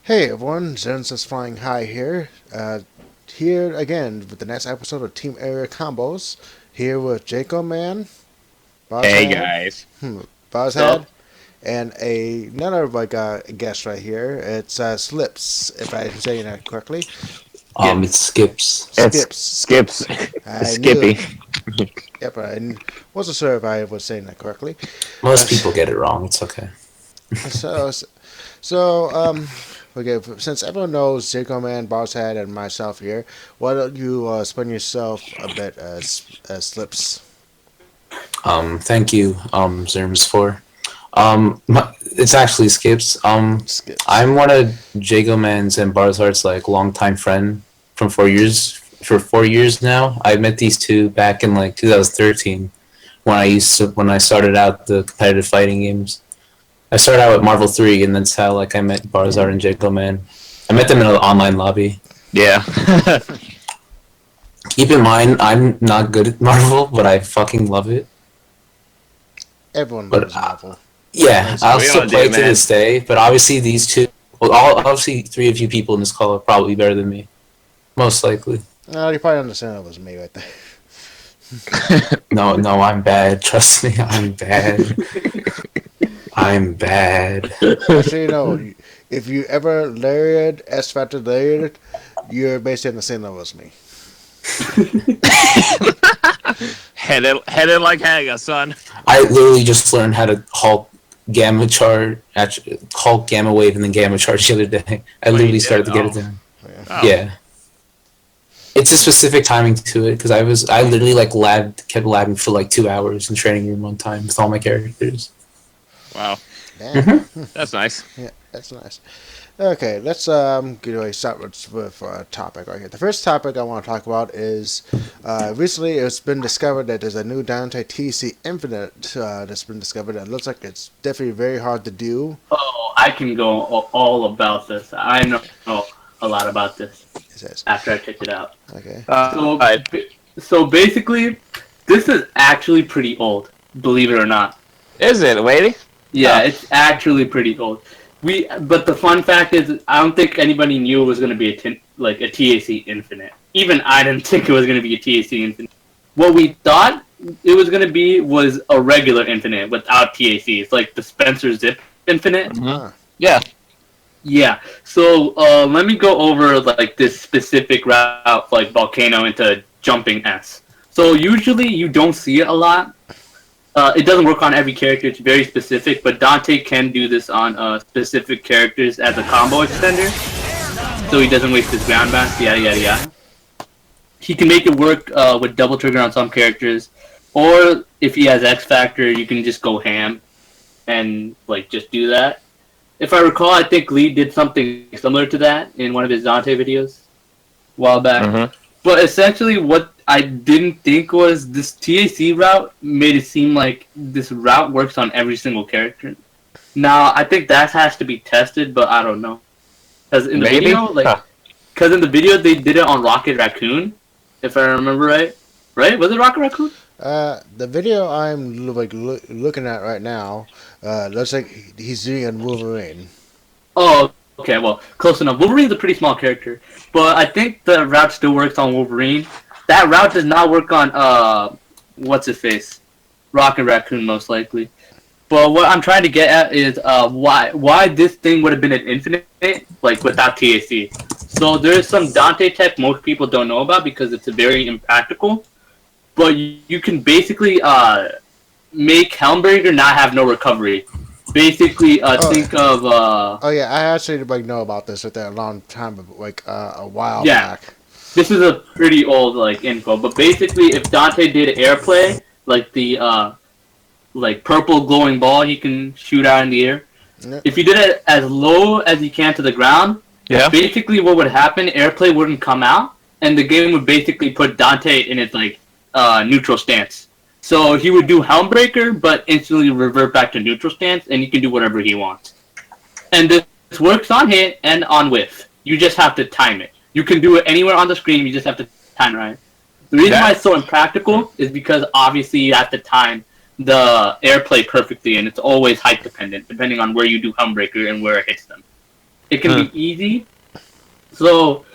Hey everyone, Zerms is flying high here. Here again with the next episode of Team Area Combos. Here with Jacob Man, Hey Buzzhead, guys. Buzzhead, So, and another guest right here. It's Slips, if I'm saying that correctly. It skips. It's Skips. Skips. I knew Skippy. it. Yep, wasn't sure if I was saying that correctly. Most people But get it wrong. It's okay. so so okay. Since everyone knows Jacob Man, Buzzhead, and myself here, why don't you spin yourself a bit as Slips? Thank you, Zerms for. It's actually skips. Skips. I'm one of Jago Man's and Barzart's like longtime friend from 4 years. For 4 years now, I met these two back in like 2013 when I started out the competitive fighting games. I started out with Marvel 3, and that's how like I met Barzart and Jago Man. I met them in an online lobby. Yeah. Keep in mind, I'm not good at Marvel, but I fucking love it. Everyone But loves Marvel. yeah, I'll We still all play do, to man. this day. But obviously, these two, well, obviously, three of you people in this call are probably better than me, most likely. You probably understand it was me right there. No, no, I'm bad. Trust me, I'm bad. I'm bad. Actually, no. If you ever layered S factor layered, you're basically on the same level as me. Headed like Haga, son. I literally just learned how to Hulk gamma charge, actually Hulk gamma wave, and then gamma charge the other day. I Oh, you literally did? started to get it Oh. down. Yeah. Oh. Yeah. It's a specific timing to it because I literally like kept labbing for like 2 hours in training room one time with all my characters. Wow. Damn. That's nice. Yeah, that's nice. Okay, let's start with a topic right here. The first topic I want to talk about is recently it's been discovered that there's a new Dante TC Infinite that's been discovered. It looks like it's definitely very hard to do. Oh, I can go all about this. I know a lot about this It says, after I checked it out. okay, So, Uh, so basically, this is actually pretty old, believe it or not. is it, lady? Yeah, Oh. it's actually pretty old. But the fun fact is, I don't think anybody knew it was going to be a TAC Infinite. Even I didn't think it was going to be a TAC Infinite. What we thought it was going to be was a regular Infinite without TAC. It's like the Spencer Zip Infinite. huh. Yeah. Yeah. So let me go over like this specific route, like Volcano into Jumping S. So usually you don't see it a lot. It doesn't work on every character. It's very specific, but Dante can do this on specific characters as a combo extender, so he doesn't waste his ground bounce. Yada yada yada. He can make it work with double trigger on some characters, or if he has X Factor, you can just go ham and like just do that. If I recall, I think Lee did something similar to that in one of his Dante videos a while back. Mm-hmm. But essentially, what I didn't think was this TAC route made it seem like this route works on every single character. Now, I think that has to be tested, but I don't know. Because in the Maybe? video, because in the video they did it on Rocket Raccoon, if I remember right. Right? Was it Rocket Raccoon? The video I'm looking at right now looks like he's doing a Wolverine. Oh, okay. Well, close enough. Wolverine's a pretty small character, but I think the route still works on Wolverine. That route does not work on what's his face, Rocket Raccoon most likely. But what I'm trying to get at is why this thing would have been an infinite like without TAC. So there's some Dante tech most people don't know about because it's very impractical. But you can basically make Helmbreaker not have no recovery. Basically, think of Oh yeah, I actually know about this with that a long time, a while Yeah. back. this is a pretty old like info, but basically, if Dante did airplay, like the like purple glowing ball, he can shoot out in the air. Yeah. If you did it as low as you can to the ground, Yeah. basically what would happen, airplay wouldn't come out, and the game would basically put Dante in its like neutral stance. So he would do Helmbreaker, but instantly revert back to neutral stance, and he can do whatever he wants. And this works on hit and on whiff. You just have to time it. You can do it anywhere on the screen. You just have to time it right. The reason why it's so impractical is because obviously you have to time the airplay perfectly, and it's always height dependent, depending on where you do Helmbreaker and where it hits them. it can be easy. So,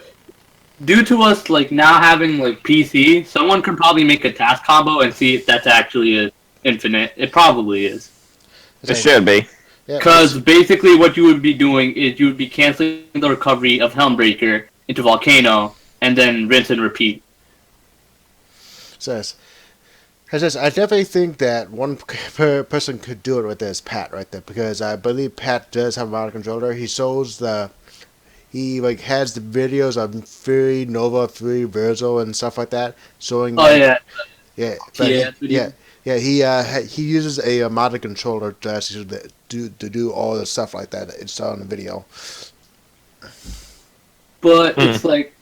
due to us like now having like PC, someone could probably make a task combo and see if that's actually a infinite. It probably is. It should be. Because basically what you would be doing is you would be canceling the recovery of Helmbreaker into Volcano and then rinse and repeat. Says, I definitely think that one person could do it with this Pat right there, because I believe Pat does have a mouse controller. He shows he like has the videos of Fury, Nova, Fury, Virgil, and stuff like that, showing. Oh He uses a modded controller to actually do all the stuff like that it's on the video. But it's like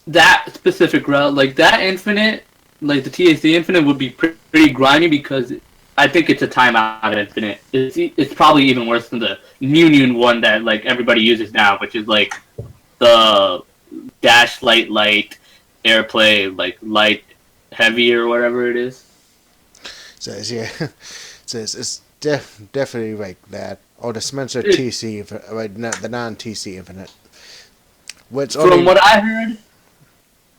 that specific route, like that Infinite, like the TAC Infinite would be pretty grimy because I think it's a timeout Infinite. It's probably even worse than the new one that like everybody uses now, which is like the dash light airplay like light heavy or whatever it is. Says it's definitely like that. Or the Spencer TC, right? The non-TC Infinite. From what I heard,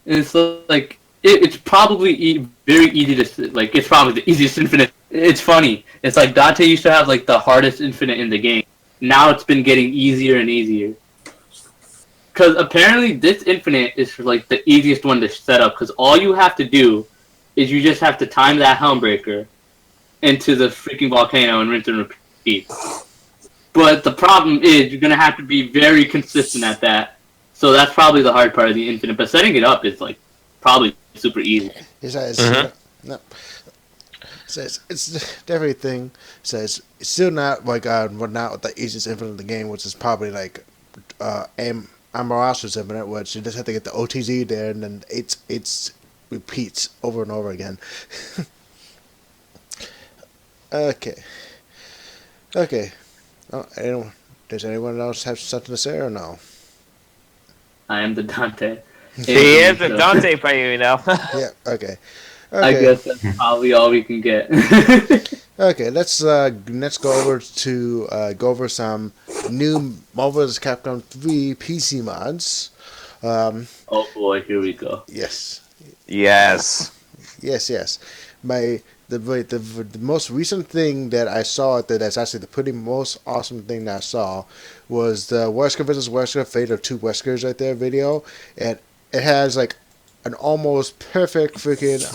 it's like it's probably very easy to like. It's probably the easiest Infinite. It's funny. It's like Dante used to have like the hardest Infinite in the game. Now it's been getting easier and easier. Because apparently this Infinite is like the easiest one to set up. Because all you have to do is you just have to time that Helmbreaker into the freaking volcano and rinse and repeat. But the problem is you're gonna have to be very consistent at that. So that's probably the hard part of the Infinite. But setting it up is like probably super easy. It's definitely a thing. Says it's still not like not the easiest Infinite in the game, which is probably like Amarasa's Infinite, which you just have to get the OTZ there, and then it's repeats over and over again. Okay. Oh, does anyone else have something to say or no? I am the Dante. He is the Dante for you, Yeah. Okay. I guess that's probably all we can get. Okay. Let's go over some new Marvel vs. Capcom 3 PC mods. Oh boy, here we go. Yes. The most recent thing that I saw that's actually the pretty most awesome thing that I saw was the Wesker vs. Wesker Fate of Two Weskers right there video, and it has like an almost perfect freaking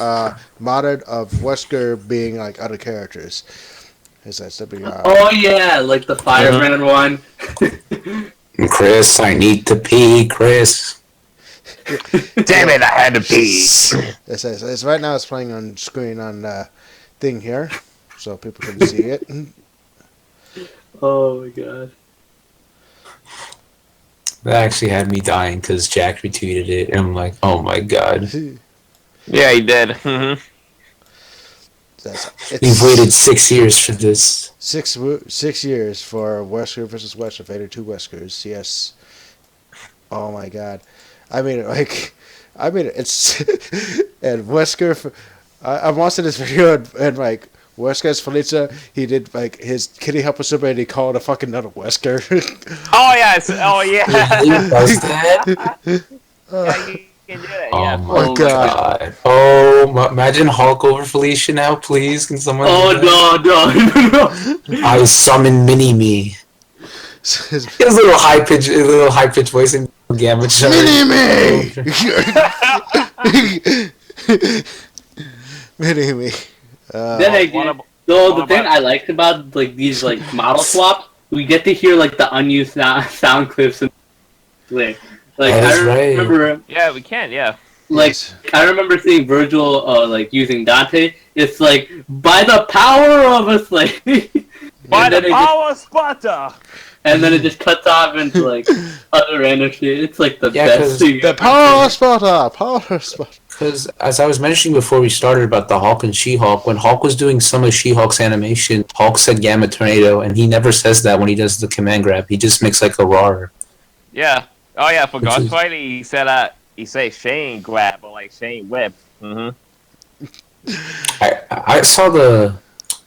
modded of Wesker being like other characters. Oh yeah, like the fireman one. Chris, I need to pee, Chris. Damn it, I had to pee. It's right now. It's playing on screen on thing here, so people can see it. Oh my god. That actually had me dying because Jack retweeted it, and I'm like, oh my god. Yeah, he did. We've waited 6 years for this. 6 years for Wesker vs. Wesker Fate of Two Weskers. Yes. Oh my god. I mean, it's and Wesker. I'm watching this video and like Wesker's Felicia. He did like his kitty helper super and he called a fucking another Wesker. Oh yes. Oh yeah. He does that? Yeah, you can do it. Oh Yeah. my god. Oh, imagine Hulk over Felicia now, please. Can someone? Oh no. I summon Mini-Me. His little high pitch voice in Gamma. Mini-Me. Mini-Me. Then again, the thing I liked about like these like model swaps, we get to hear like the unused sound clips and like That's I remember. Right. Yeah, we can. Yeah. Like I remember seeing Virgil like using Dante. It's like by the power of a slave. By the power of Sparta. And then it just cuts off into like other random shit. It's like the best thing. The power Sparta. Because as I was mentioning before we started about the Hulk and She-Hulk, when Hulk was doing some of She-Hulk's animation, Hulk said Gamma Tornado, and he never says that when he does the command grab. He just makes like a roar. Yeah. Oh yeah. For Ghost Fight, he said he say Shane grab or like Shane whip. I saw the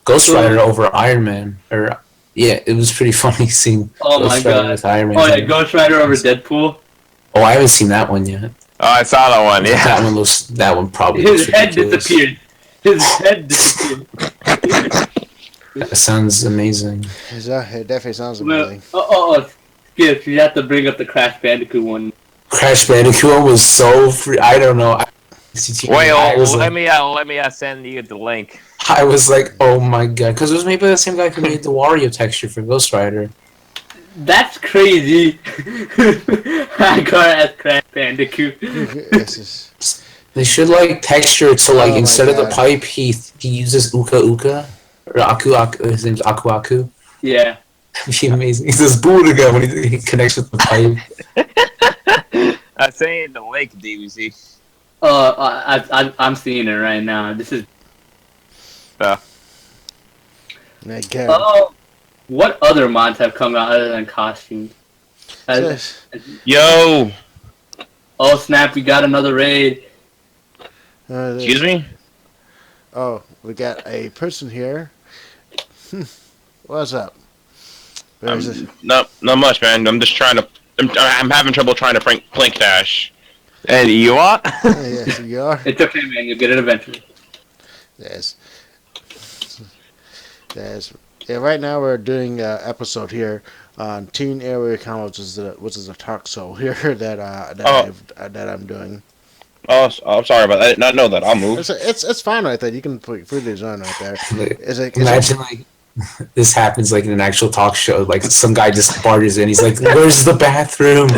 Ghost Rider over Iron Man, or Yeah, it was pretty funny seeing Oh my Ghost Rider god. with Iron Man. Oh yeah, Ghost Rider over Deadpool. Oh, I haven't seen that one yet. Oh, I saw that one. Yeah. That one probably His looks head ridiculous. disappeared. His head disappeared. That sounds amazing. It definitely sounds Well, amazing. Skip, you have to bring up the Crash Bandicoot one. Crash Bandicoot was so free. I don't know. Wait, I was let like, me send you the link. I was like, oh my god, because it was made by the same guy who made the Wario texture for Ghost Rider. That's crazy. I got it as Crash Bandicoot. This is, They should like texture it so like Oh my instead of the God. pipe, he uses Uka Uka or Aku Aku. His name's Aku Aku. Yeah. That'd be amazing. He says Booga when he connects with the pipe. I'm saying the link, DBZ. I'm seeing it right now. This is. again. Oh, what other mods have come out other than costumes? Yo! Oh snap! We got another raid. Excuse me? Oh, we got a person here. What's up? Where's this? Not much, man. I'm just trying to. I'm having trouble trying to plank dash. And you are? Yes, you are. It's okay, man. You'll get it eventually. Yes. Yes. Yeah, right now we're doing an episode here on Teen Area Comics, which is a talk show here that I'm doing. Oh, I'm sorry about that. I did not know that. I'll move. It's fine right there. You can put free design right there. Imagine like this happens like in an actual talk show. Like some guy just barges in. He's like, "Where's the bathroom?"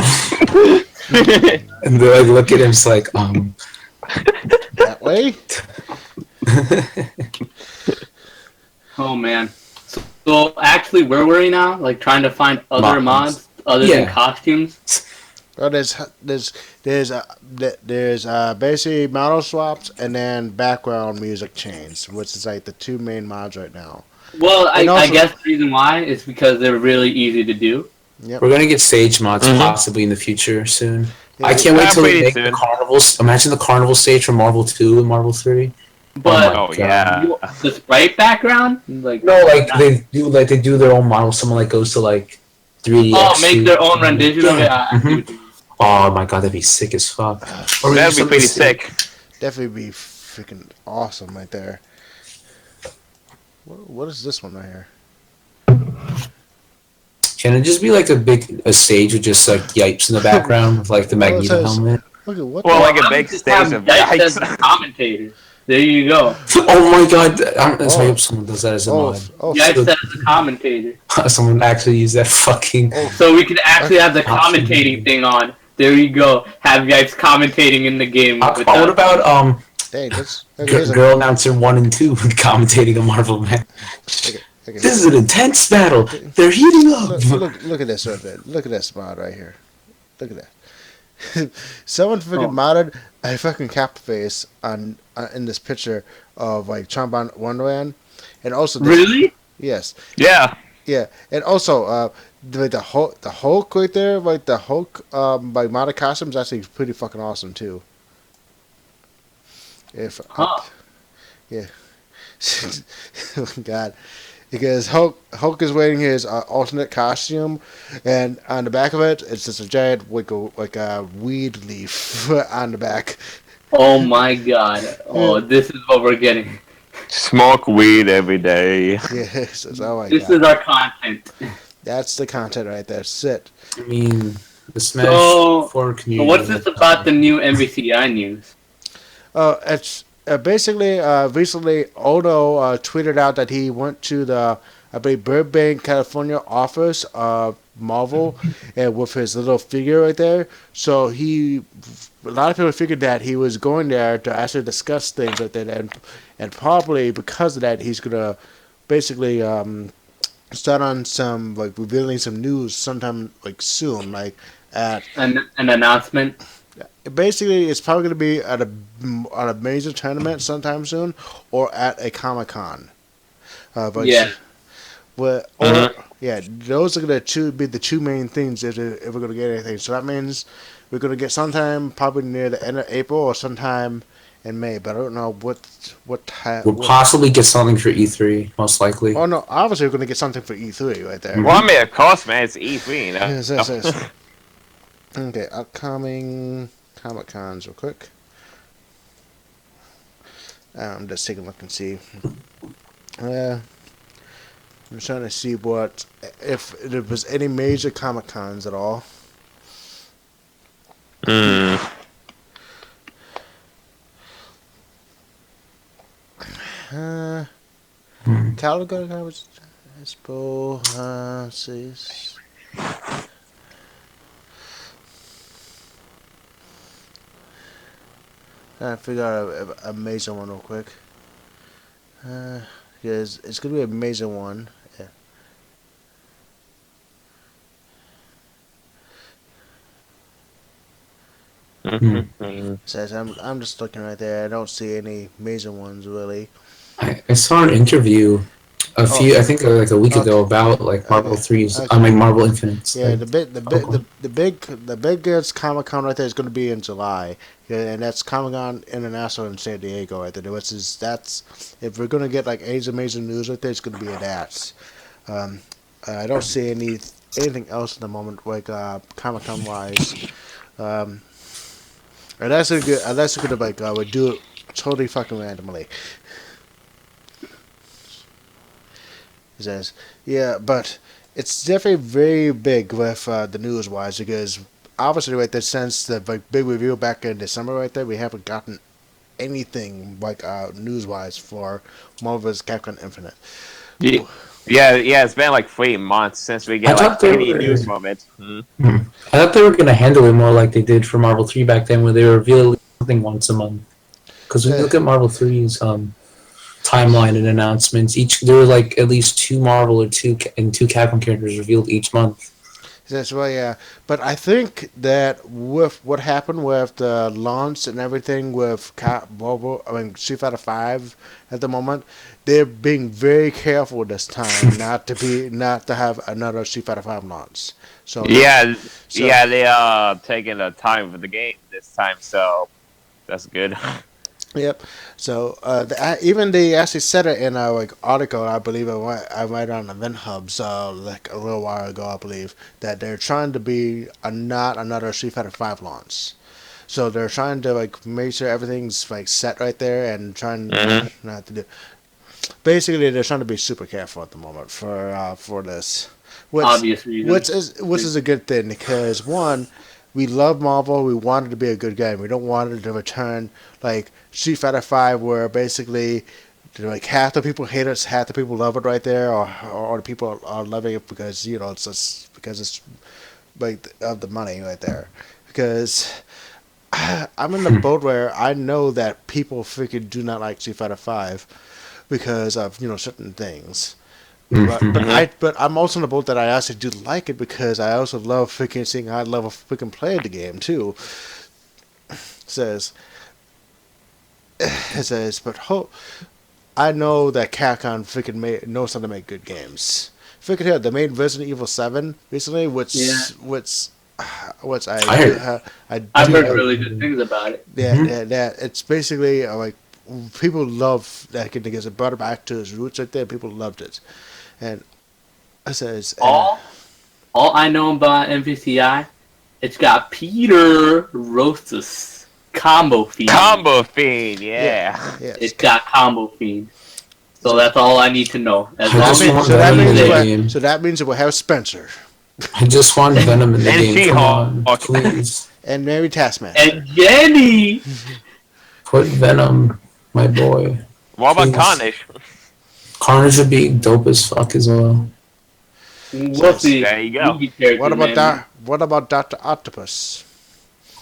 And they like look at him. It's like, that way. Oh man. So actually, where were we now? Like trying to find other mods other than costumes. Well, there's basically model swaps and then background music change, which is like the two main mods right now. Well, I guess the reason why is because they're really easy to do. Yep. we're gonna get stage mods possibly in the future soon. Yeah, I can't wait till they make soon. the carnivals. Imagine the carnival stage from Marvel 2 and Marvel 3. But Oh, yeah. the sprite background, like No, like they do their own model. Someone like goes to like 3D. make their own rendition of it. I see what you mean. Oh my god, that'd be sick as fuck. Or That'd be something pretty sick. Definitely be freaking awesome right there. What is this one right here? Can it just be like a stage with just like yipes in the background with like the Magneto says- helmet? Look at what. Well, the- like a big stage of Yikes as yikes. the commentator. There you go. Oh my god, I hope someone does that as a mod. Yikes as the commentator. Someone actually use that fucking. So we can actually have the commentating thing on. There you go. Have Yipes commentating in the game. What about Dang, here's a- Girl Announcer 1 and 2 commentating a Marvel match? look at This is an intense battle. They're heating up. look at this right there. Look at this mod right here. Look at that. Someone freaking modded a fucking cap face on in this picture of like Trombone Wonderland, and also Really? yes, Yeah. yeah, and also the Hulk right there, like the Hulk like modded costume is actually pretty fucking awesome too. Yeah, oh God. Because Hulk is wearing his alternate costume, and on the back of it, it's just a giant like a weed leaf on the back. Oh my god. Oh, this is what we're getting. Smoke weed every day. Yes, oh my This God. is our content. That's the content right there. Sit. I mean, the Smash So, 4 So community. what's this about the new MVCI news? It's basically recently Odo tweeted out that he went to the I believe Burbank, California office of Marvel, and with his little figure right there. So a lot of people figured that he was going there to actually discuss things like that, and probably because of that, he's gonna basically start on some like revealing some news sometime like soon, like at An announcement? basically it's probably gonna be at a major tournament sometime soon, or at a Comic-Con. But Yeah. Well, yeah, those are gonna be the two main things if we're gonna get anything. So that means we're gonna get sometime probably near the end of April or sometime in May, but I don't know what time. We'll possibly get something for E3, most likely. Oh no! Obviously, we're gonna get something for E3 right there. Well, I mean, of course, man. It's E3, you know. Yes. Okay, upcoming Comic Cons, real quick. I'm just taking a look and see. I'm trying to see if there was any major Comic Cons at all. Calico Comics Expo. Let's see. Trying to figure out a major one real quick. Yeah, it's gonna be a major one. Yeah. Says I'm just looking right there. I don't see any major ones really. I saw an interview I think like a week ago about like Marvel 3's. Okay. I mean Marvel Infinite's. Yeah, like, the biggest Comic Con right there is going to be in July, and that's Comic Con International in San Diego right there. That's if we're going to get like major news right there, it's going to be at that. I don't see anything else at the moment like Comic Con wise. Unless we're gonna like we do it totally fucking randomly. He says, yeah, but it's definitely very big with the news wise because obviously right there since the like big review back in December right there we haven't gotten anything like news wise for Marvel's Capcom Infinite. Yeah, it's been like 3 months since we get like any news moment. I thought they were gonna handle it more like they did for Marvel 3 back then, where they reveal something once a month. Because when you look at Marvel 3's timeline and announcements, there were like at least 2 Marvel or 2 Capcom characters revealed each month. That's right, yeah. But I think that with what happened with the launch and everything with Street Fighter 5 at the moment, they're being very careful this time not to have another Street Fighter 5 launch. So they are taking the time for the game this time, so that's good. Yep. So even they actually said it in a article. I believe I read on Event Hubs like a little while ago. I believe that they're trying to be not another Street Fighter 5 launch. So they're trying to make sure everything's set right there and trying not to do. Basically, they're trying to be super careful at the moment for this. Obvious reasons. Which is a good thing because one, we love Marvel. We want it to be a good game. We don't want it to return like Street Fighter 5, where basically half the people hate it, half the people love it right there, or the people are loving it because it's just because it's of the money right there. Because I'm in the boat where I know that people freaking do not like Street Fighter 5 because of certain things. But I'm also in the boat that I actually do like it because I also love freaking seeing high level freaking play the game too. It says, but I know that Capcom freaking knows how to make good games. Freaking hell, they made Resident Evil 7 recently, which I've heard really good things about it. Yeah, it's basically people love that game because it brought it back to its roots right there. People loved it. And it says all I know about MVCI, it's got Peter Rosas Combo Fiend. Combo Fiend, yeah. It's got Combo Fiend. So that's all I need to know. So that means it will have Spencer. I just want Venom in the and game. Come on, please. And Mary Taskmaster. And Jenny. Put Venom, my boy. What about Carnage? Carnage would be dope as fuck as well. We'll see. There you go. What about Dr. Octopus?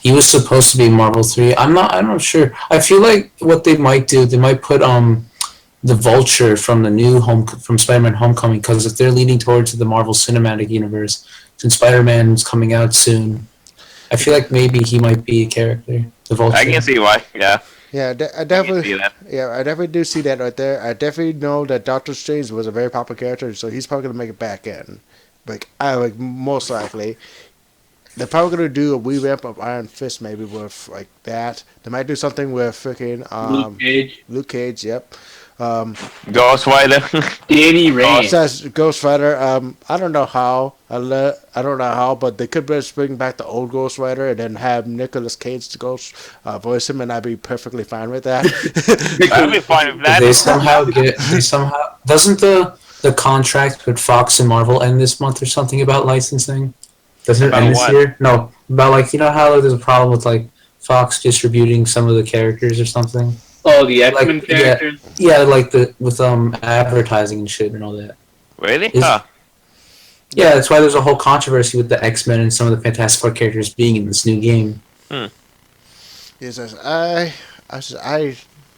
He was supposed to be Marvel 3. I'm not sure. I feel like what they might do, they might put the Vulture from the new from Spider-Man Homecoming, because if they're leaning towards the Marvel Cinematic Universe, since Spider-Man's coming out soon, I feel like maybe he might be a character. The Vulture. I can see why. Yeah. Yeah, I definitely do see that right there. I definitely know that Doctor Strange was a very popular character, so he's probably gonna make it back in. Most likely. they're probably gonna do a revamp of Iron Fist, maybe with like that. They might do something with freaking Luke Cage. Luke Cage, yep. Ghost Rider. Danny Rand. Says Ghost Rider. I don't know how. I don't know how, but they could just bring back the old Ghost Rider and then have Nicolas Cage to ghost voice him, and I'd be perfectly fine with that. I'd be fine with that. They somehow doesn't the contract with Fox and Marvel end this month or something about licensing? Doesn't it About end this what? year? No, about like how like, there's a problem with like Fox distributing some of the characters or something. Oh, the X-Men characters? Yeah, like with advertising and shit and all that. Really? Yeah, that's why there's a whole controversy with the X-Men and some of the Fantastic Four characters being in this new game. He says, I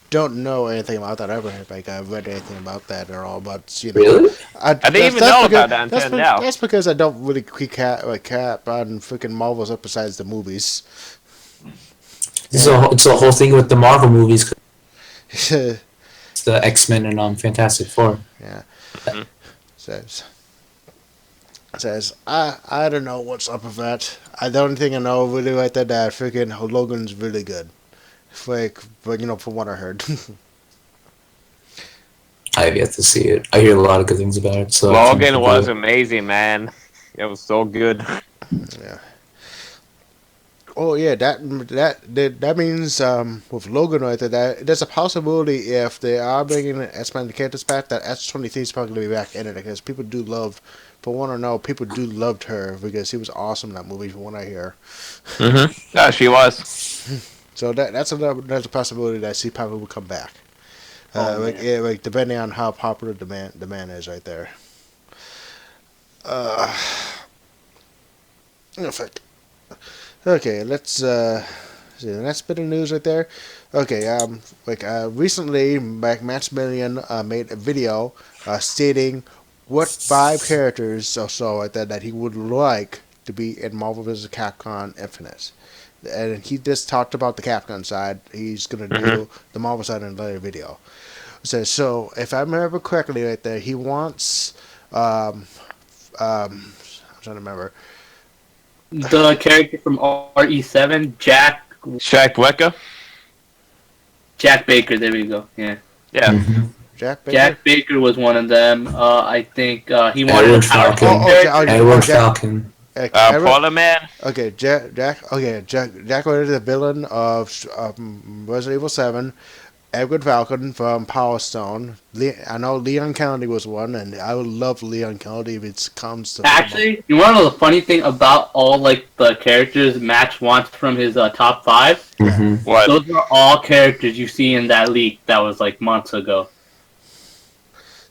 don't know anything about that. I haven't read anything about that at all. But Really? I didn't even know about that until now. That's because I don't really cap on freaking Marvel's up besides the movies. It's a whole thing with the Marvel movies. It's the X-Men and Fantastic Four. Yeah. Says I don't know what's up with that. The only thing I know really right there that freaking Logan's really good. But from what I heard. I have yet to see it. I hear a lot of good things about it. So Logan was amazing, man. It was so good. Yeah. Oh yeah, that means with Logan right there, there's a possibility if they are bringing X-Men characters back, that S-23 is probably going to be back in it because people do love. For one or no, people do loved her because he was awesome in that movie. From what I hear. Yeah, she was. So that's a possibility that she probably will come back. Like depending on how popular the man is right there. In fact. Okay, let's see the next bit of news right there. Okay, recently, Maximilian made a video stating what 5 characters or so like that he would like to be in Marvel vs. Capcom Infinite. And he just talked about the Capcom side. He's gonna do the Marvel side in another video. So if I remember correctly, right there, he wants I'm trying to remember. The character from RE7, Jack Wecker. Jack Baker. There we go. Yeah. Mm-hmm. Jack Baker was one of them. I think he wanted Edward a powerful Falcon. character. Edward Falcon. Polar Man. Okay, Jack was the villain of Resident Evil 7. Edward Falcon from Power Stone. I know Leon Kennedy was one, and I would love Leon Kennedy if it comes to. Actually, you want to know the funny thing about all like the characters Max wants from his top 5? Mm-hmm. What? Those are all characters you see in that leak that was like months ago.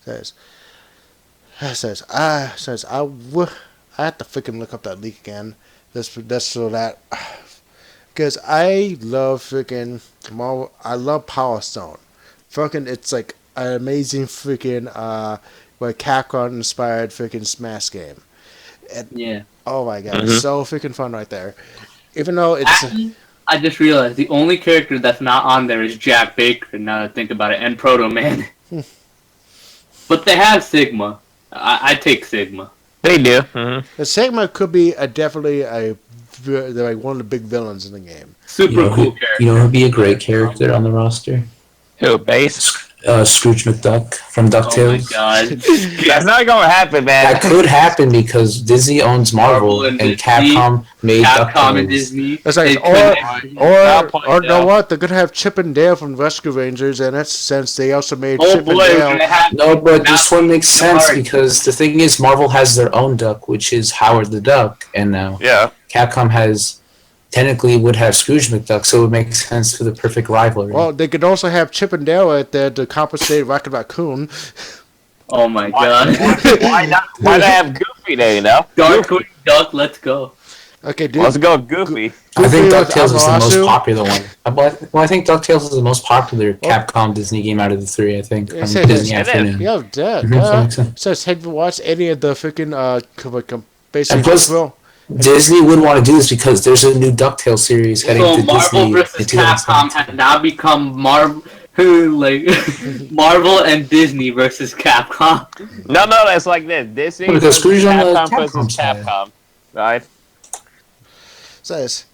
I have to freaking look up that leak again. That's so that. Because I love freaking Marvel. I love Power Stone. Freaking, it's like an amazing freaking Capcom inspired freaking Smash game. And, Yeah. oh my god, it's so freaking fun right there. Even though it's. Actually, I just realized the only character that's not on there is Jack Baker. Now that I think about it, and Proto Man. But they have Sigma. I take Sigma. They do. Mm-hmm. The Sigma could be definitely they're like one of the big villains in the game. Super cool character. You know who would be a great character on the roster? Who? Base? Scrooge McDuck from DuckTales. Oh my god. That's not gonna happen, man. That could happen because Disney owns Marvel and Capcom made Capcom and DuckTales. Disney. It's like, or know what? They're gonna have Chip and Dale from Rescue Rangers in it, since they also made Chip and Dale. No, but this one makes sense because the thing is, Marvel has their own duck, which is Howard the Duck, and now Capcom technically would have Scrooge McDuck, so it would make sense for the perfect rivalry. Well, they could also have Chip and Dale right there to compensate Rocket Raccoon. Oh my god. Why not? Why not have Goofy there, you know? Darkwing Duck, let's go. Okay, dude. Let's go Goofy. I think Goofy DuckTales is the most Amarasu. popular one. I think DuckTales is the most popular Capcom Disney game out of the 3, I think. Yeah, From say Disney it is. Afternoon. Yeah, Dad. Mhm, so makes sense. Says, have you watched any of the freaking basic And plus, well? Disney would want to do this because there's a new DuckTales series heading So to Marvel Disney vs. in Capcom 2017. has now become Marvel and Disney versus Capcom. No, it's like this. Disney Because versus Scrooge on the Capcom Capcom versus side. Capcom. Right? Says.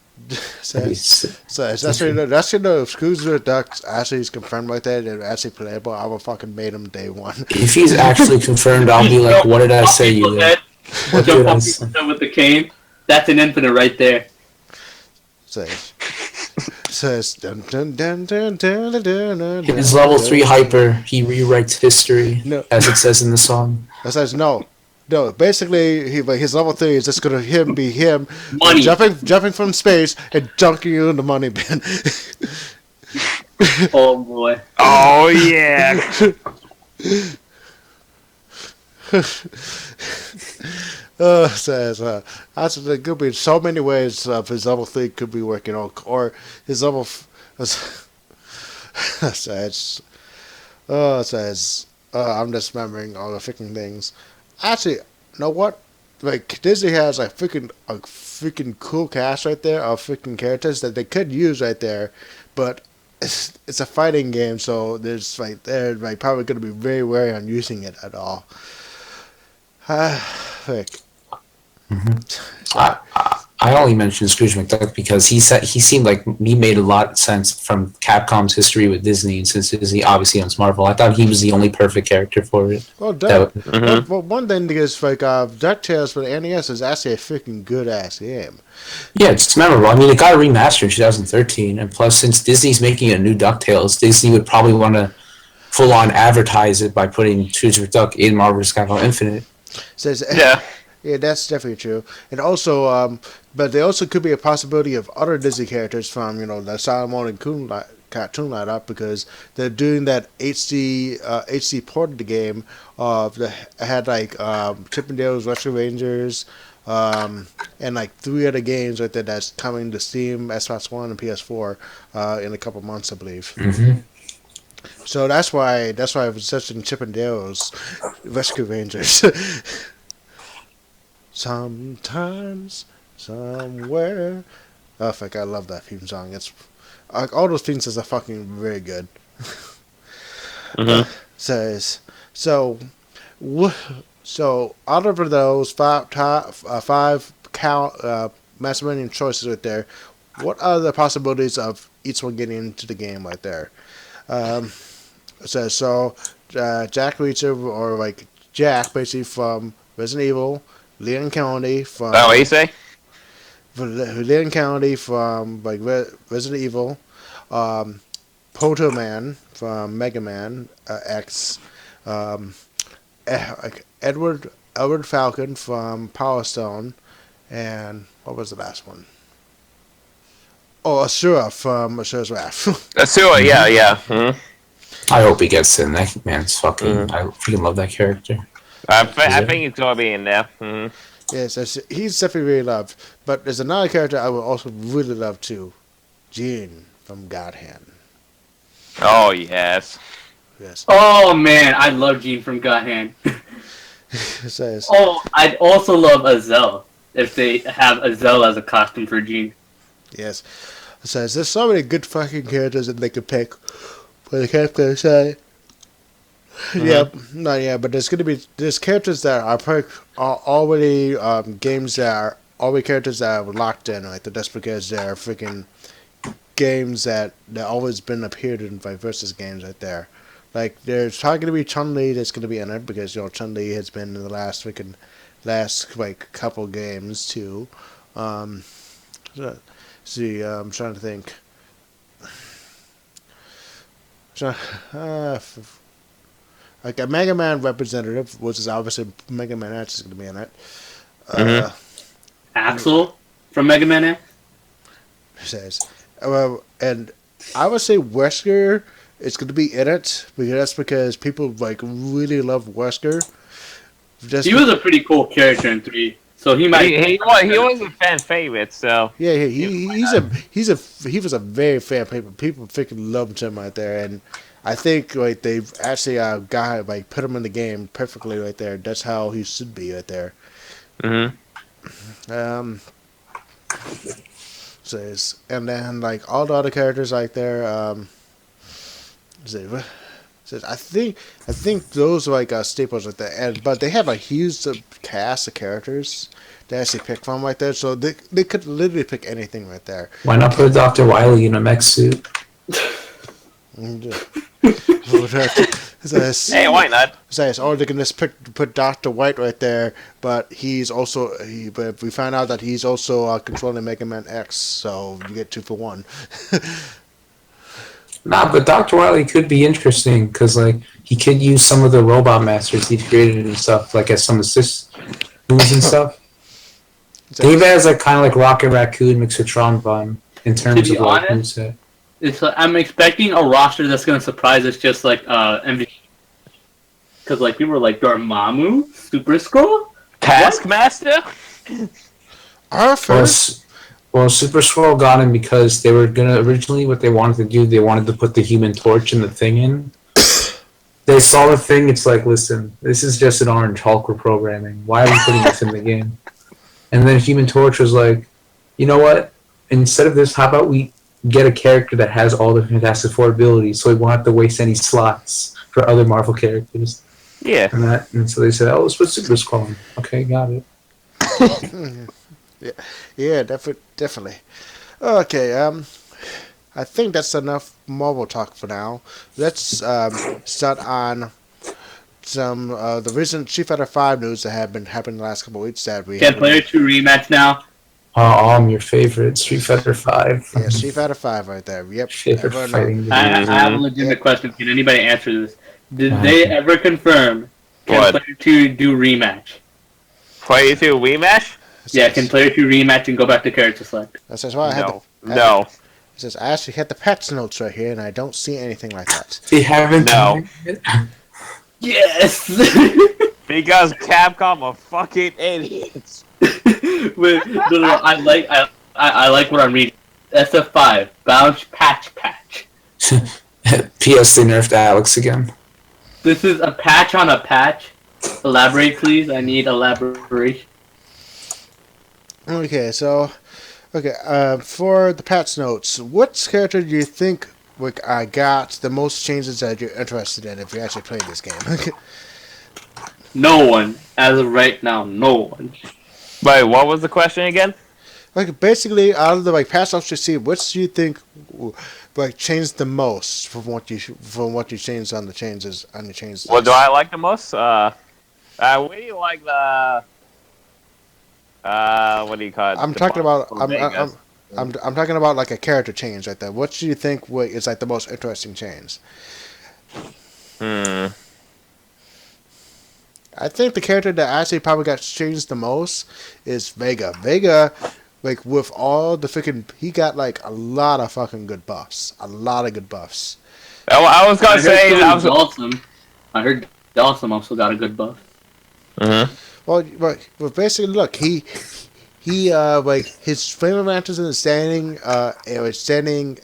That'd be Says that's you know if Scrooge McDuck actually is confirmed like that and actually playable, I would fucking made him day one. If he's actually confirmed, I'll be like, what did I say you did? What Jump did I on say? people's head with the cane. That's an infinite right there. Says dun dun dun dun dun dun dun dun. His level 3 hyper, he rewrites history, No. as it says in the song. That says no. Basically, his level 3 is just gonna be him Money. jumping from space and dunking you in the money bin. Oh boy. Oh yeah. Says actually there could be so many ways his level 3 could be working on, or his level. Says I'm just remembering all the freaking things. Actually, you know what? Like Disney has a freaking cool cast right there of freaking characters that they could use right there, but it's a fighting game, so there's they're probably going to be very wary on using it at all. Like, I only mentioned Scrooge McDuck because he seemed like he made a lot of sense from Capcom's history with Disney, and since Disney obviously owns Marvel, I thought he was the only perfect character for it. well, well, one thing is like DuckTales for the NES is actually a freaking good ass game. Yeah, it's memorable. I mean, it got a remaster in 2013, and plus, since Disney's making a new DuckTales, Disney would probably want to full on advertise it by putting Scrooge McDuck in Marvel vs. Capcom Infinite. Says Yeah. Yeah, that's definitely true. And also, but there also could be a possibility of other Disney characters from, the Solomon and cartoon lineup, because they're doing that HD port of the game. That had like Chip and Dale's Rescue Rangers, and like 3 other games right there that's coming to Steam, Xbox One, and PS4 in a couple months, I believe. Mm-hmm. So that's why I was searching Chip and Dale's Rescue Rangers. Sometimes, somewhere. Oh, fuck, I love that theme song. It's like all those themes are fucking very good. Says so. So out of those five Macedonian choices right there, what are the possibilities of each one getting into the game right there? So Jack Reacher, or like Jack, basically from Resident Evil. Leon County from. Oh, what do you say? Leon County from like Resident Evil, Proto Man from Mega Man X, Edward Falcon from Power Stone, and what was the last one? Oh, Asura from Asura's Wrath. Asura, yeah. Mm-hmm. I hope he gets in. That man's fucking. I freaking love that character. I think he's gonna be in there. Mm-hmm. Yes, he's definitely really loved. But there's another character I would also really love too, Jean from God Hand. Oh yes. Yes. Oh man, I love Gene from God Hand. It says. Oh, I'd also love Azel if they have Azel as a costume for Gene. Yes. It says there's so many good fucking characters that they could pick. But I can't gonna say. Yep, but there's characters that are already games that are already characters that are locked in, right? That's because they're freaking games that always been appeared in like versus games right there. Like there's probably gonna be Chun-Li that's gonna be in it because Chun-Li has been in the last like couple games too. See, I'm trying to think. Like a Mega Man representative, which is obviously Mega Man X is going to be in it. Axel from Mega Man X? Says. And I would say Wesker is going to be in it, because that's because people like really love Wesker. He was a pretty cool character in 3, so he might. He was a fan favorite, so yeah, he was a very fan favorite. People freaking loved him right there, and I think like they've actually got like put him in the game perfectly right there. That's how he should be right there. Says, and then like all the other characters right there. So I think those are like staples at the end, but they have a huge cast of characters to actually pick from right there. So they could literally pick anything right there. Why not put Dr. Wily in a mech suit? Hey, why not? Or they can just put Dr. White right there, but but we found out that he's also controlling Mega Man X, so you get 2 for 1. Nah, but Dr. Wily could be interesting because like he could use some of the robot masters he created and stuff, like as some assist moves and stuff. Dave has like kind of like Rocket Raccoon mixed with Tron Bun in terms of like moveset. I'm expecting a roster that's going to surprise us, just like MVC. Because like people were like Dormammu, Super Scroll, Taskmaster. Our first. Well, Super Scroll got him because they were gonna originally what they wanted to do. They wanted to put the Human Torch and the Thing in. They saw the Thing. It's like, listen, this is just an Orange Hulk we're programming. Why are we putting this in the game? And then Human Torch was like, you know what? Instead of this, how about we get a character that has all the Fantastic Four abilities, so we won't have to waste any slots for other Marvel characters. Yeah. And so they said, oh, let's put Super Scroll in. Okay, got it. Yeah, definitely. Okay, I think that's enough Marvel talk for now. Let's start on some the recent Street Fighter 5 news that have been happening the last couple of weeks that we Can Player 2 rematch now? I'm your favorite, Street Fighter 5. Yeah, Street Fighter 5 right there. Yep. Favorite fighting I have a legitimate question. Can anybody answer this? Did they ever confirm can Player 2 do rematch? Player 2 rematch? Yeah, can Player 2 rematch and go back to character select? That's why I had No. It says I actually had the patch notes right here, and I don't see anything like that. They haven't. No. Yes. Because Capcom are fucking idiots. Wait, no, I like what I'm reading. SF5 bounce patch. PS, they nerfed Alex again. This is a patch on a patch. Elaborate, please. I need elaboration. Okay, so for the patch notes, what character do you think got the most changes that you're interested in if you actually played this game? No one. As of right now, no one. Wait, what was the question again? Like basically, out of the patch notes you see, which do you think changed the most from what you changed on the changes on the changes? What do I like the most? I really like the what do you call it? I'm talking about I'm talking about like a character change right there. What do you think is like the most interesting change? I think the character that actually probably got changed the most is Vega. Vega, like with all the freaking, he got like a lot of fucking good buffs. A lot of good buffs. I was gonna say that was awesome. I heard Dawson also got a good buff. Well, basically, look, he like his flame advantages in the standing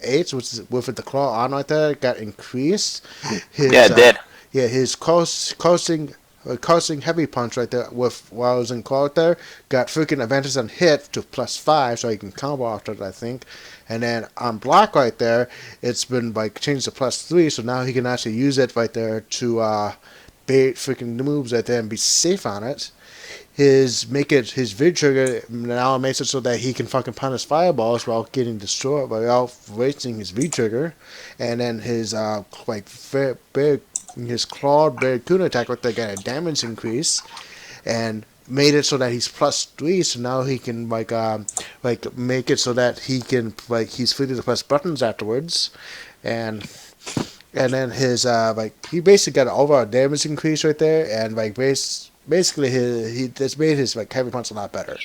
8, which is with the claw on right there, got increased. it did. Yeah, his causing heavy punch right there with while I was in claw right there got freaking advantage on hit to +5, so he can combo after it, I think. And then on block right there, it's been like changed to +3, so now he can actually use it right there to bait freaking moves right there and be safe on it. His V trigger now makes it so that he can fucking punish fireballs while getting destroyed without wasting his V trigger, and then his his clawed Barracuda attack with got a damage increase, and made it so that he's +3. So now he can make it so that he can he's free to press buttons afterwards, and then his he basically got an overall damage increase right there, and basically he just made his heavy punch a lot better.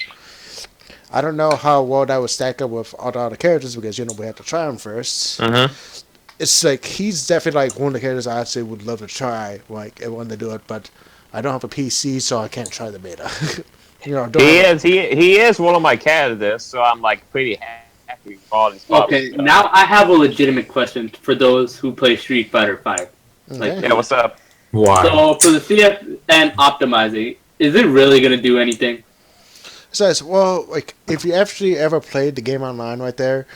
I don't know how well that would stack up with all the other characters because we have to try them first. It's like he's definitely one of the characters I actually would love to try when they do it, but I don't have a PC, so I can't try the beta. He is one of my candidates, so I'm pretty happy with all his buffs. Okay, now I have a legitimate question for those who play Street Fighter 5. Okay. Yeah, what's up? Why? So for the CFN optimizing, is it really gonna do anything? Says, well, if you actually ever played the game online right there,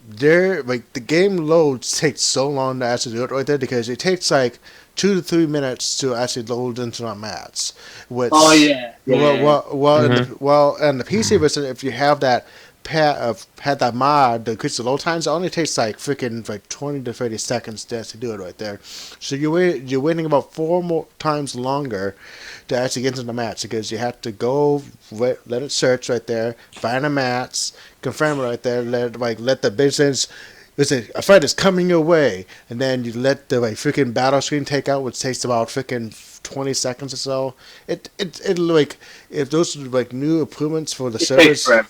the game loads takes so long to actually do it right there because it takes like 2 to 3 minutes to actually load into our mats. Which Oh yeah. in the PC version, if you have that had that mod that increase the load times, it only takes like freaking like 20 to 30 seconds to actually do it right there. So you're waiting about 4 more times longer to actually get into the mats because you have to go let it search right there, find the mats, confirm it right there, let the business. Listen, a fight is coming your way, and then you let the freaking battle screen take out, which takes about freaking 20 seconds or so. It like if those are like new improvements for the servers. Wait.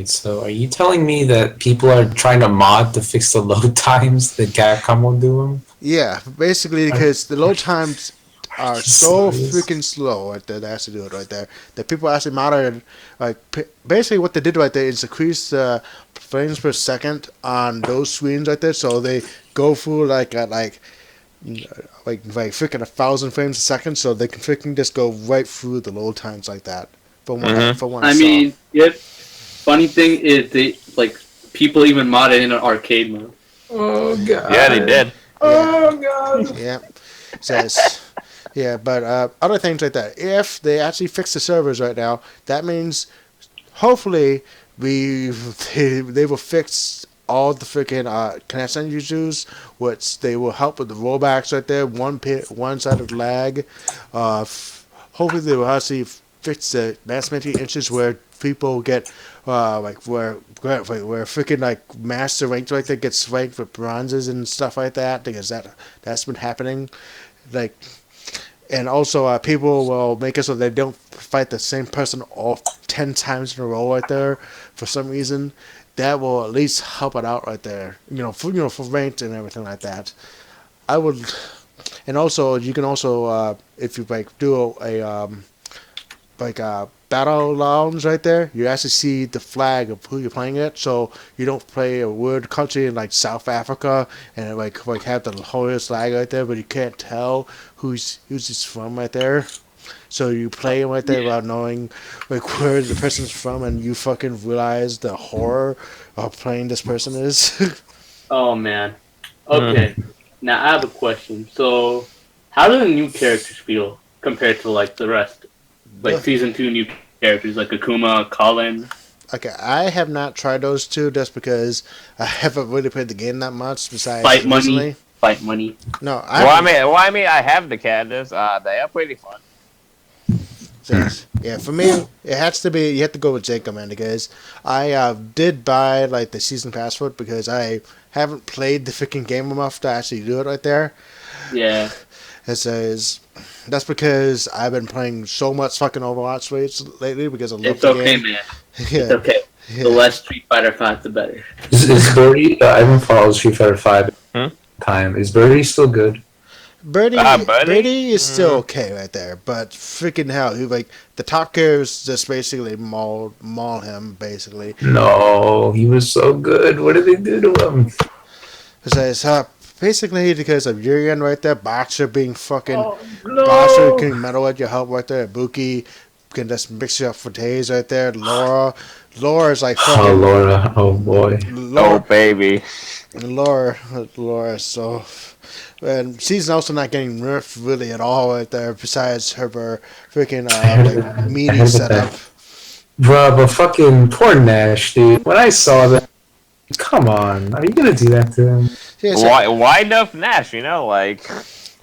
So, are you telling me that people are trying to mod to fix the load times that Capcom will do them? Yeah, basically because the load times are so freaking slow right there. They actually do it right there. That people actually modded basically what they did right there is increase the frames per second on those screens right there, so they go through at freaking 1,000 frames a second, so they can freaking just go right through the load times like that. From what I mean, funny thing is they people even modded in an arcade mode. Oh god. Yeah, they did. Oh god. Yeah. But other things like that. If they actually fix the servers right now, that means hopefully they will fix all the freaking connection issues, which they will help with the rollbacks right there. One side of lag. Hopefully they will actually fix the matchmaking issues where people get where freaking master ranked right there gets ranked with bronzes and stuff like that, because that's been happening. And also people will make it so they don't fight the same person all 10 times in a row right there for some reason. That will at least help it out right there. For ranked and everything like that. I would, and also you can also if you do a battle lounge right there, you actually see the flag of who you're playing it, so you don't play a weird country in South Africa and have the whole flag right there, but you can't tell who's it's from right there. So you play right there without knowing where the person's from, and you fucking realize the horror of playing this person is. Oh man. Okay. Now I have a question. So, how do the new characters feel compared to the rest? Season 2 new characters like Akuma, Kolin. Okay, I have not tried those two just because I haven't really played the game that much. Besides, Fight money. No, I mean, I have the characters. They are pretty fun. Yeah, for me, it has to be. You have to go with Jacob, man, because I did buy the season pass for it because I haven't played the freaking game enough to actually do it right there. Yeah. It says that's because I've been playing so much fucking Overwatch lately because I love the game. Man. It's okay. The less Street Fighter 5, the better. Is Birdie? I haven't followed Street Fighter 5 time. Is Birdie still good? Birdie is still okay right there, but freaking hell, the top characters just basically maul him basically. No, he was so good. What did they do to him? It says basically because of Urian right there, Boxer being fucking Boxer can metal at your help right there. Buki can just mix you up for days right there. Laura is fucking. Laura, oh boy. Oh baby. Laura, so. And she's also not getting nerfed really at all right there, besides her freaking meaty setup. Bruh, but fucking poor Nash, dude. When I saw that, come on, are you gonna do that to him? Yeah, why nerf Nash?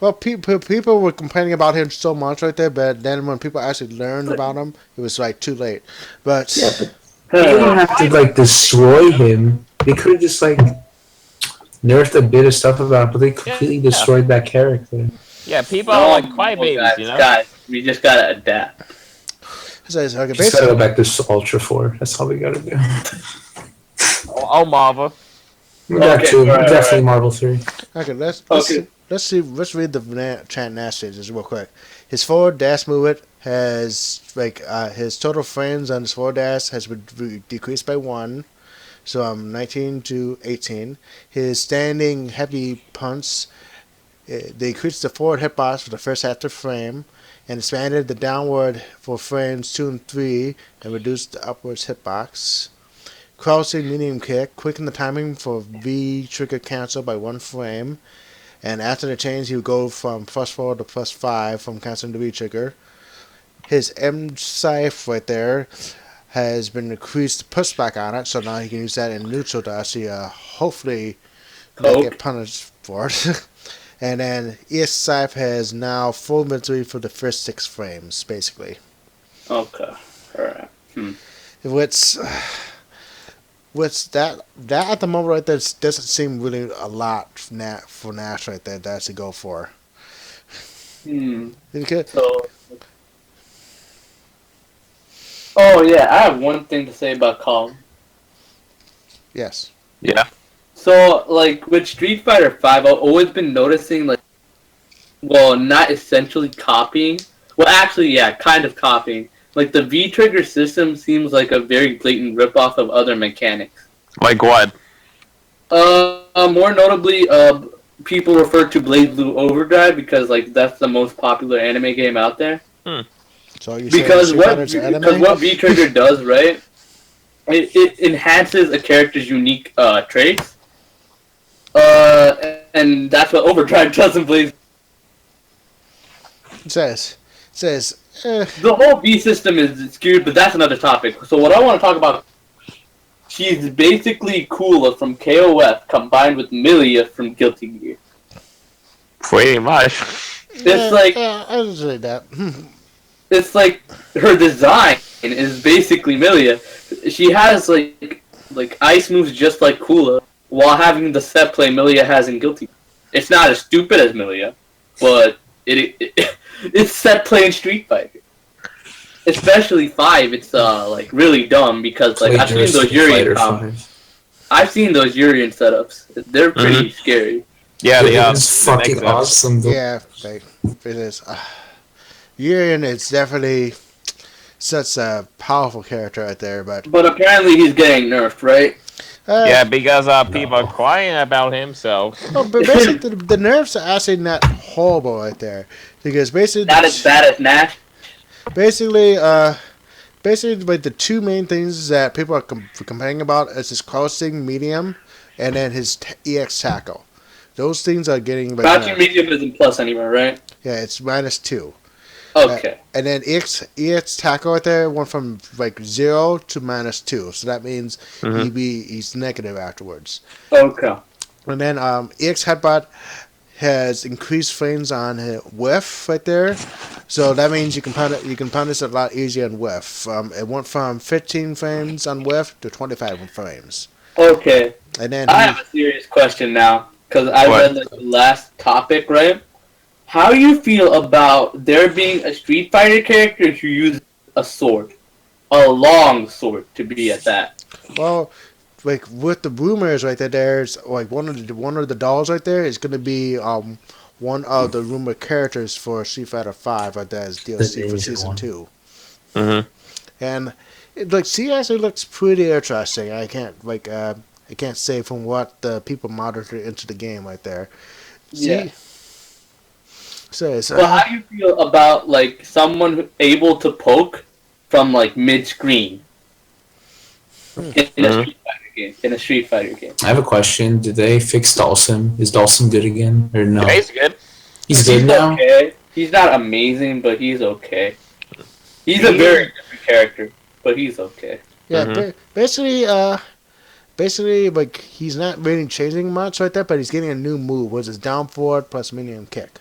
Well, people were complaining about him so much right there, but then when people actually learned about him, it was too late. But they didn't have to destroy him. They could have just nerfed a bit of stuff about it, but they completely destroyed that character. Yeah, people are crybabies, Guys, we just gotta adapt. Just gotta go back to Ultra 4. That's all we gotta do. Oh, Marvel. Definitely Marvel 3. Okay, let's read the chat messages real quick. His forward dash movement has his total frames on his forward dash has been decreased by 1. So 19 to 18. His standing heavy punch, they increased the forward hitbox for the first half of the frame and expanded the downward for frames 2 and 3 and reduced the upwards hitbox. crossing medium kick, quicken the timing for V trigger cancel by 1 frame, and after the change he would go from +4 to +5 from canceling the V trigger. His M scythe right there has been increased pushback on it, so now he can use that in neutral to actually hopefully not get punished for it. And then EX scythe has now full inventory for the first 6 frames, basically. Okay. Alright. Which that at the moment right there doesn't seem really a lot for Nash right there to actually go for. Okay. So. Oh yeah, I have one thing to say about Kolin. Yes. Yeah. So like with Street Fighter 5, I've always been noticing like, well, not essentially copying. Well, actually, yeah, kind of copying. Like the V trigger system seems like a very blatant ripoff of other mechanics. Like what? More notably, people refer to BlazBlue Overdrive because like that's the most popular anime game out there. So you because what V trigger does, right? It enhances a character's unique traits. And that's what Overdrive does in Blaze. It says. The whole V system is skewed, but that's another topic. So what I want to talk about, she's basically Kula from KOF combined with Milia from Guilty Gear. Pretty much. It's like I would say that. It's like her design is basically Milia. She has like ice moves just like Kula, while having the set play Milia has in Guilty Gear. It's not as stupid as Milia, but it's set play in Street Fighter. Especially 5, it's like really dumb because like I've seen those Urian combos. I've seen those Urian setups. They're pretty scary. Yeah, they are. It's fucking awesome. Yeah, it is. Urian is definitely such a powerful character right there, but apparently he's getting nerfed, right? Yeah, because people are crying about him, so. Oh, but basically, the nerfs are actually not horrible right there, because basically not as bad as Nash. Basically, like the 2 main things that people are complaining about is his crossing medium, and then his EX tackle. Those things are getting. Crouching medium isn't plus anymore, right? Yeah, it's -2. Okay. And then EX tackle right there went from like 0 to -2, so that means he's negative afterwards. Okay. And then EX headbutt has increased frames on whiff right there, so that means you can punish it a lot easier on whiff. It went from 15 frames on whiff to 25 frames. Okay. And then I have a serious question now because I read like the last topic, right? How do you feel about there being a Street Fighter character who uses a sword? A long sword, to be at that. Well, like with the rumors right there, there's like one of the dolls right there is going to be one of the rumored characters for Street Fighter 5 right there as DLC for Season 2. And she actually looks pretty interesting. I can't say from what the people monitor into the game right there. Yeah. So how do you feel about like someone able to poke from like mid-screen in a Street Fighter game? I have a question. Did they fix Dawson? Is Dawson good again or no? Yeah, he's good. He's good now. Okay. He's not amazing, but he's okay. He's a very different character, but he's okay. Yeah, basically, like he's not really changing much right there, but he's getting a new move, which is down forward plus medium kick.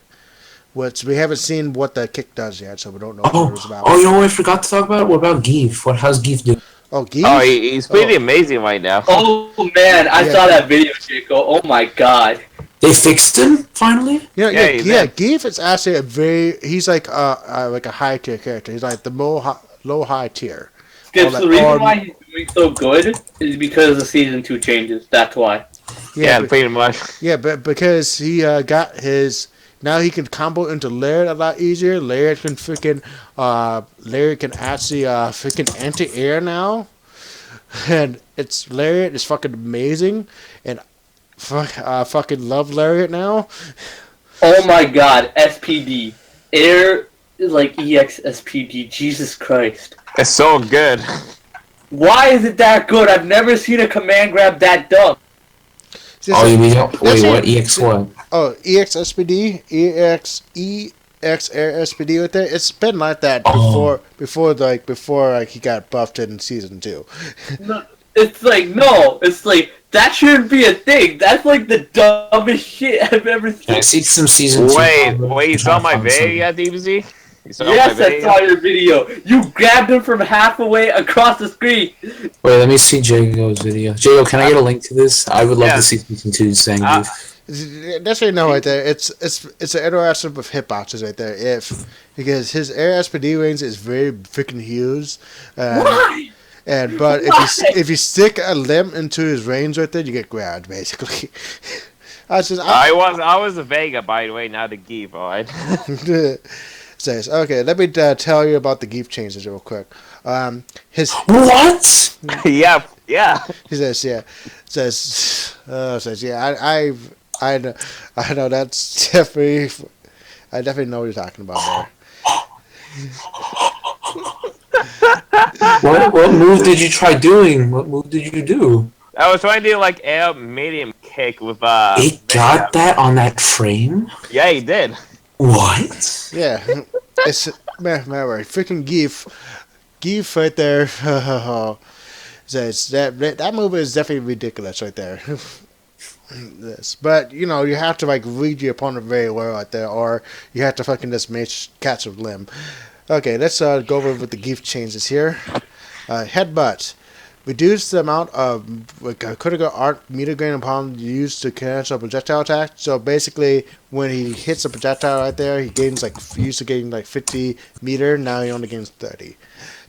Which we haven't seen what the kick does yet, so we don't know what it was about. Oh, you know what I forgot to talk about? What about Geef? How's Geef doing? Oh, Geef? Oh, he's pretty amazing right now. Oh man, I saw that video, Jaco. Oh my god. They fixed him finally. Yeah. Geef is actually he's like a high tier character. He's like the low high tier. The reason why he's doing so good is because the season 2 changes. That's why. Yeah, pretty much. Yeah, but because he got his. Now he can combo into Laird a lot easier. Laird can actually freaking anti-air now. And Lariat is fucking amazing. And fucking love Lariat now. Oh my god, SPD. Air is like EX SPD. Jesus Christ. It's so good. Why is it that good? I've never seen a command grab that dumb. Oh, you mean That's wait? it. What EX what? Oh, EXSPD, EX Air SPD right there. It's been like that before he got buffed in season 2. No, it's like that shouldn't be a thing. That's like the dumbest shit I've ever Can I seen. see some season 2? Wait, you saw my video yet, DBZ? You saw Yes, my I video? saw your video. You grabbed him from halfway across the screen. Wait, let me see Jago's video. Jago, can I get a link to this? I would love to see season 2 Zangief. That's what you know right there. It's an interaction with hitboxes right there. Because his air SPD range is very freaking huge. Why? But if you stick a limb into his range right there, you get grabbed basically. I was a Vega, by the way, not the Geef, alright? Says, okay, let me tell you about the Geef changes real quick. His What? yeah. He says, yeah. Says, yeah. I know that's definitely. I definitely know what you're talking about there. What move did you try doing? What move did you do? I was trying to do like air medium kick with It got that on that frame? Yeah, he did. What? Yeah, it's man, freaking Geef right there. Says that move is definitely ridiculous right there. But you know you have to like read your opponent very well right there, or you have to fucking just catch a limb. Okay, let's go over with the Geef changes here. Headbutt. Reduce the amount of critical arc meter gain upon used to cancel a projectile attack. So basically, when he hits a projectile right there, he gains used to gain 50 meter. Now he only gains 30.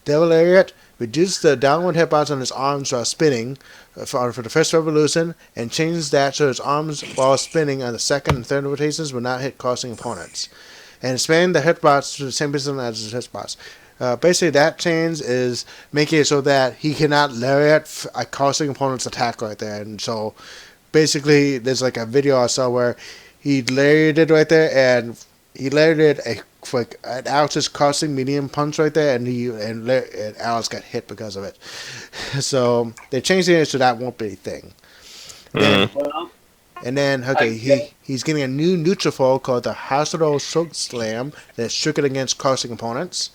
Devil Lariat. Reduce the downward hitbox on his arms while spinning for the first revolution, and change that so his arms while spinning on the second and third rotations will not hit crossing opponents. And expand the hitbox to the same position as his hitbox. Basically, that change is making it so that he cannot lariat a crossing opponent's attack right there. And so, basically, there's like a video I saw where he lariated right there, and he lariated an Alex's crossing medium punch right there, and Alex got hit because of it. So they changed it so that won't be a thing. And then, okay, he's getting a new neutral foe called the Hospital Silk Slam that's stricken against crossing opponents.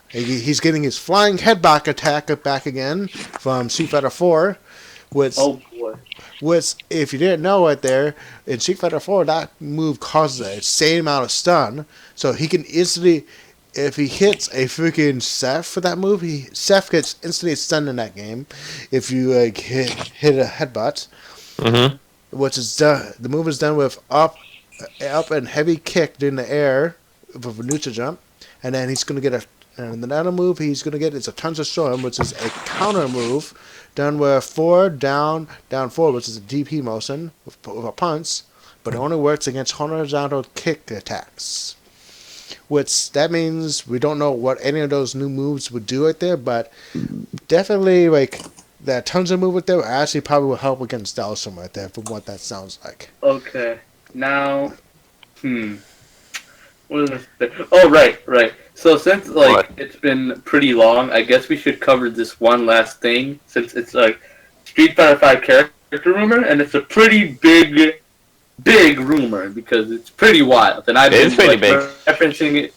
He's getting his flying headback attack back again from Street Fighter 4, which, if you didn't know right there, in Street Fighter 4, that move causes the same amount of stun. So he can instantly, if he hits a freaking Seth for that move, Seth gets instantly stunned in that game. If you hit a headbutt, which is done, the move is done with up and heavy kick in the air with a neutral jump, and then he's going to get and the other move he's going to get is a Tons of Storm, which is a counter move done with 4 down 4, which is a DP motion with a punch, but it only works against horizontal kick attacks. Which that means we don't know what any of those new moves would do right there, but definitely that Tons of move right there actually probably will help against Delsum right there from what that sounds like. Okay, now, what is this? Oh, right. So since it's been pretty long, I guess we should cover this one last thing, since it's Street Fighter 5 character rumor, and it's a pretty big rumor because it's pretty wild, and I've been referencing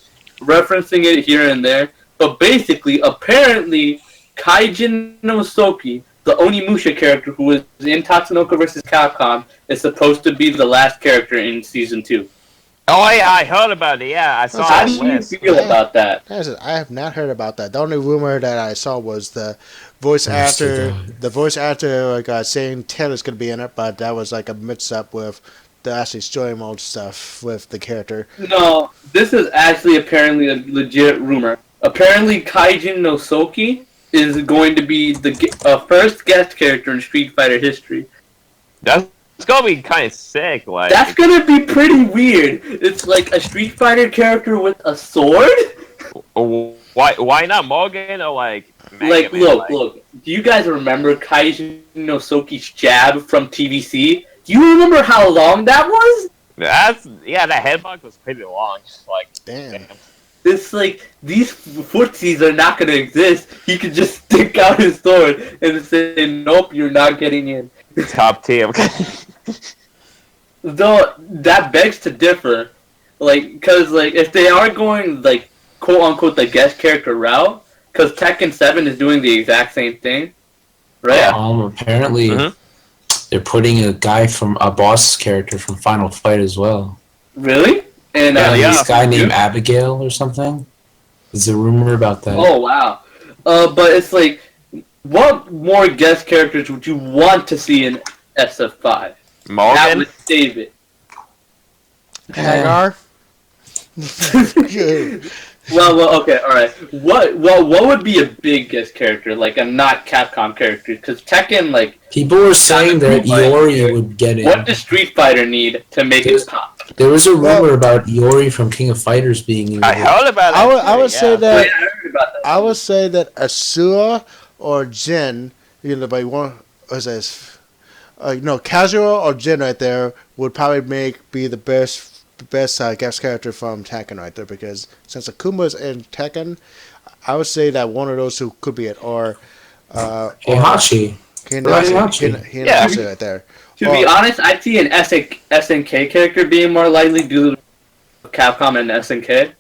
it here and there. But basically, apparently, Kaijin no Soki, the Onimusha character who was in Tatsunoko vs. Capcom, is supposed to be the last character in Season 2. Oh yeah, I heard about it. Yeah, I saw. How do you feel about that? I have not heard about that. The only rumor that I saw was the voice actor. The voice actor saying Taylor's gonna be in it, but that was a mix-up with the actually story mode stuff with the character. No, this is actually apparently a legit rumor. Apparently, Kaijin no Soki is going to be the first guest character in Street Fighter history. It's gonna be kind of sick. That's gonna be pretty weird. It's like a Street Fighter character with a sword. Why not Morgan or Mega Man, look. Do you guys remember Kaijin no Soki's jab from TVC? Do you remember how long that was? That headbutt was pretty long. Damn. It's like these footsies are not gonna exist. He could just stick out his sword and say, "Nope, you're not getting in." Top tier. Though that begs to differ, because if they are going quote unquote the guest character route, because Tekken 7 is doing the exact same thing, right? Apparently, they're putting a guy from a boss character from Final Fight as well. Really? And This guy named Abigail or something. There's a rumor about that. Oh wow. But it's like, what more guest characters would you want to see in SF5? That Morgan. would save it. Hagar. Well, okay, all right. What would be a big guest character, like a not Capcom character? Because Tekken, people were saying that Iori would get in. what does Street Fighter need to make it top? There was a rumor about Iori from King of Fighters being in. I heard about it. I would say that. Wait, I heard about that. I would say that Asura or Jin, by one, Casual or Jin right there would probably be the best guest character from Tekken right there, because since Akuma's in Tekken, I would say that one of those who could be it, or Heihachi. Heihachi right there. To be honest, I see an SNK character being more likely due to Capcom and SNK.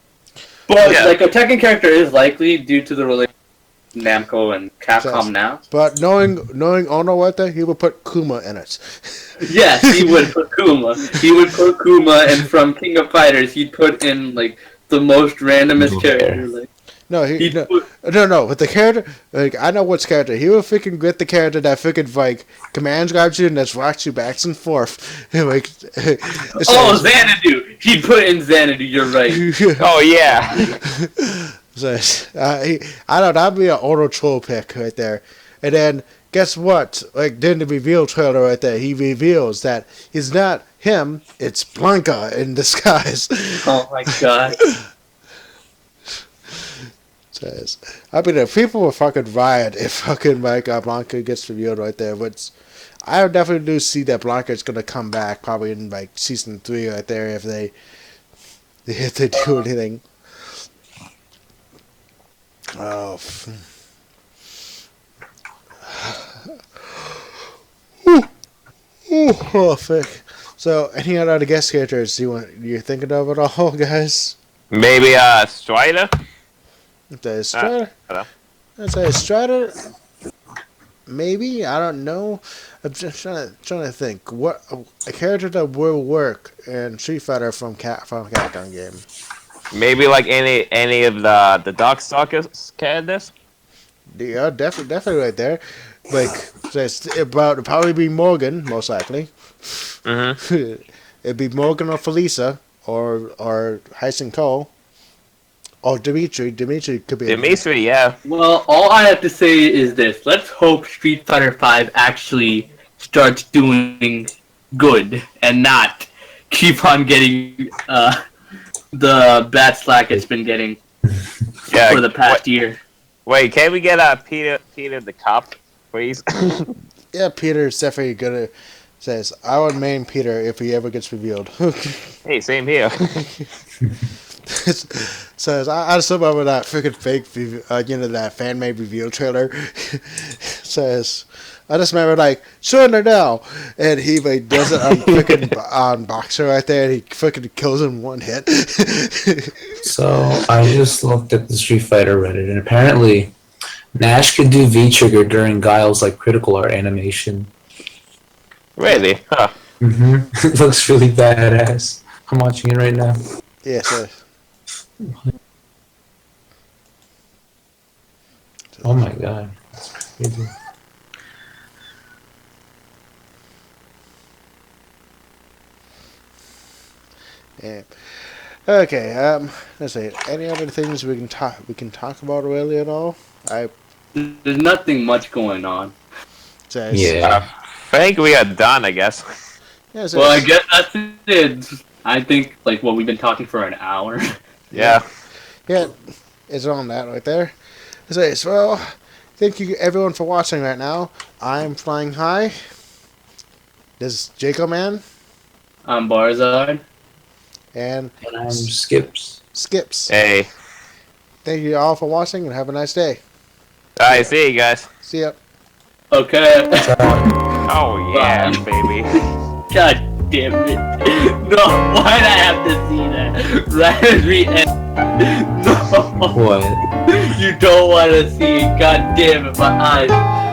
But a Tekken character is likely due to the relation between Namco and Capcom now. But knowing Ono right there, he would put Kuma in it. Yes, he would put Kuma. He would put Kuma, and from King of Fighters, he'd put in the most randomest character. No, no. With the character, I know which character. He would freaking get the character that freaking command grabs you and just rocks you back and forth. Xanadu. He'd put in Xanadu. You're right. Oh yeah. I know that'd be an auto troll pick right there. And then guess what? During the reveal trailer right there, he reveals that he's not him. It's Blanca in disguise. Oh my god. If people will fucking riot if fucking Blanca gets revealed right there, but I definitely do see that Blanca is gonna come back probably in season 3 right there if they do anything. Oh. Oh, fuck. So, any other guest characters you're thinking of at all, guys? Maybe Strider. The Strider? I'd say Strider. Maybe, I don't know. I'm just trying to think what a character that will work in Street Fighter from Capcom game. Maybe any of the Darkstalkers characters. Yeah, definitely right there. It'd probably be Morgan, most likely. Mm-hmm. It'd be Morgan or Felisa or Heisen Cole. Or Dimitri. Dimitri could be. Dimitri, yeah. Well, all I have to say is this. Let's hope Street Fighter V actually starts doing good and not keep on getting the bad slack it's been getting for the past year. Wait, can we get Peter the cop, please? Yeah, Peter's definitely gonna says I would main Peter if he ever gets revealed. Hey, same here. Says I just remember that freaking fake that fan made reveal trailer. Says I just remember surrender now, and he does it on freaking on Boxer right there, and he freaking kills him one hit. So I just looked at the Street Fighter Reddit, and apparently Nash could do V trigger during Guile's critical art animation. Really? Huh. Mm-hmm. It looks really badass. I'm watching it right now. Yeah, so. Oh my god. That's crazy. Yeah. Okay. Let's see. Any other things we can talk about really at all? There's nothing much going on. Yeah. I think we are done, I guess. Yeah, Well, I guess that's it. I think we've been talking for an hour. Yeah. Yeah, it's on that right there. Well, thank you everyone for watching right now. I'm Flying High. This is Jacob Man. I'm Barzard. And I'm Skips. Skips. Hey. Thank you all for watching and have a nice day. Alright, see you guys. See ya. Okay. Oh yeah, baby. God damn it. No, why'd I have to see that? Right as we end. No. What? You don't want to see it. God damn it, my eyes.